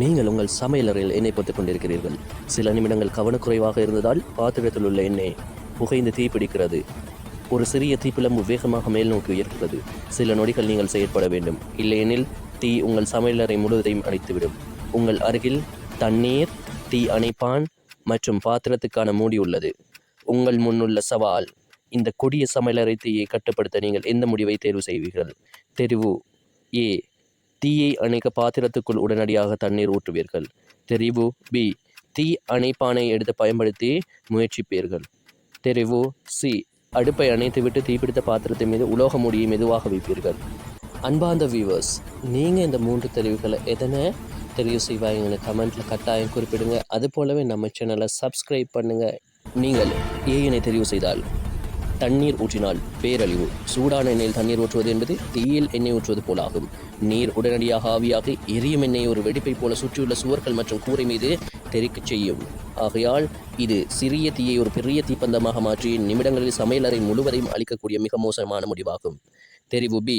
நீங்கள் உங்கள் சமையலறையில் எண்ணெய் போட்டுக் கொண்டிருக்கிறீர்கள். சில நிமிடங்கள் கவனக்குறைவாக இருந்ததால் பாத்திரத்தில் உள்ள எண்ணெய் புகைந்து தீப்பிடிக்கிறது. ஒரு சிறிய தீப்பிழம்பு வேகமாக மேல் நோக்கி உயர்கிறது. சில நொடிகள் நீங்கள் செயற்பட வேண்டும், இல்லையெனில் தீ உங்கள் சமையலறை முழுவதையும் அணைத்துவிடும். உங்கள் அருகில் தண்ணீர், தீ அணைப்பான் மற்றும் பாத்திரத்துக்கான மூடி உள்ளது. உங்கள் முன்னுள்ள சவால்: இந்த கொடிய சமையலறை தீயை கட்டுப்படுத்த நீங்கள் எந்த முடிவை தேர்வு செய்வீர்கள்? தெரிவு ஏ: தீயை அணைக்க பாத்திரத்துக்குள் உடனடியாக தண்ணீர் ஊற்றுவீர்கள். தெரிவு பி: தீ அணைப்பானை எடுத்து பயன்படுத்தி முயற்சிப்பீர்கள். தெரிவு சி: அடுப்பை அணைத்துவிட்டு தீப்பிடித்த பாத்திரத்தின் மீது உலோக மூடியை மெதுவாக வைப்பீர்கள். அன்பார்ந்த வியூவர்ஸ், நீங்கள் இந்த 3 தெரிவுகளை எதனை தெரிவு செய்வாங்கன்னு கமெண்ட்டில் கட்டாயம் குறிப்பிடுங்க. அது போலவே நம்ம சேனலை சப்ஸ்கிரைப் பண்ணுங்கள். நீங்கள் ஏயினை தெரிவு செய்தால் தண்ணீர் ஊற்றினால் பேரழிவு. சூடான எண்ணெயில் தண்ணீர் ஊற்றுவது என்பது தீயில் எண்ணெய் ஊற்றுவது போலாகும். நீர் உடனடியாக ஆவியாகி எரியும் எண்ணெயை ஒரு வெடிப்பை போல சுற்றியுள்ள சுவர்கள் மற்றும் கூரை மீது தெறிக்கச் செய்யும். ஆகையால் இது சிறிய தீயை ஒரு பெரிய தீப்பந்தமாக மாற்றி நிமிடங்களில் சமையலறை முழுவதையும் அழிக்கக்கூடிய மிக மோசமான முடிவாகும். தெரிவு பி: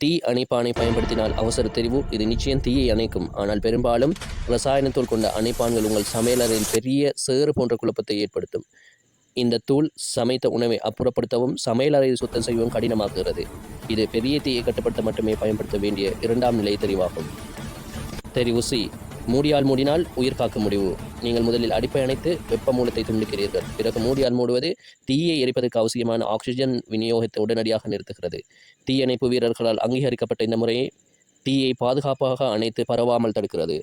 தீ அணைப்பானை பயன்படுத்தினால் அவசர தெரிவு. இது நிச்சயம் தீயை அணைக்கும், ஆனால் பெரும்பாலும் ரசாயனத்தூள் கொண்ட அணைப்பான்கள் உங்கள் சமையலறையில் பெரிய சேறு போன்ற குழப்பத்தை ஏற்படுத்தும். இந்த தூள் சமைத்த உணவை அப்புறப்படுத்தவும் சமையலறையை சுத்தம் செய்யவும் கடினமாக்குகிறது. இது பெரிய தீயை கட்டுப்படுத்த மட்டுமே பயன்படுத்த வேண்டிய 2ஆம் நிலை தெரிவாகும். தெரிவு சி: மூடியால் மூடினால் உயிர் காக்க முடிவு. நீங்கள் முதலில் அடுப்பை அணைத்து வெப்ப மூலத்தை துண்டிக்கிறீர்கள். பிறகு மூடியால் மூடுவது தீயை எரிப்பதற்கு அவசியமான ஆக்சிஜன் விநியோகத்தை உடனடியாக நிறுத்துகிறது. தீயணைப்பு வீரர்களால் அங்கீகரிக்கப்பட்ட இந்த முறையை தீயை பாதுகாப்பாக அணைத்து பரவாமல் தடுக்கிறது.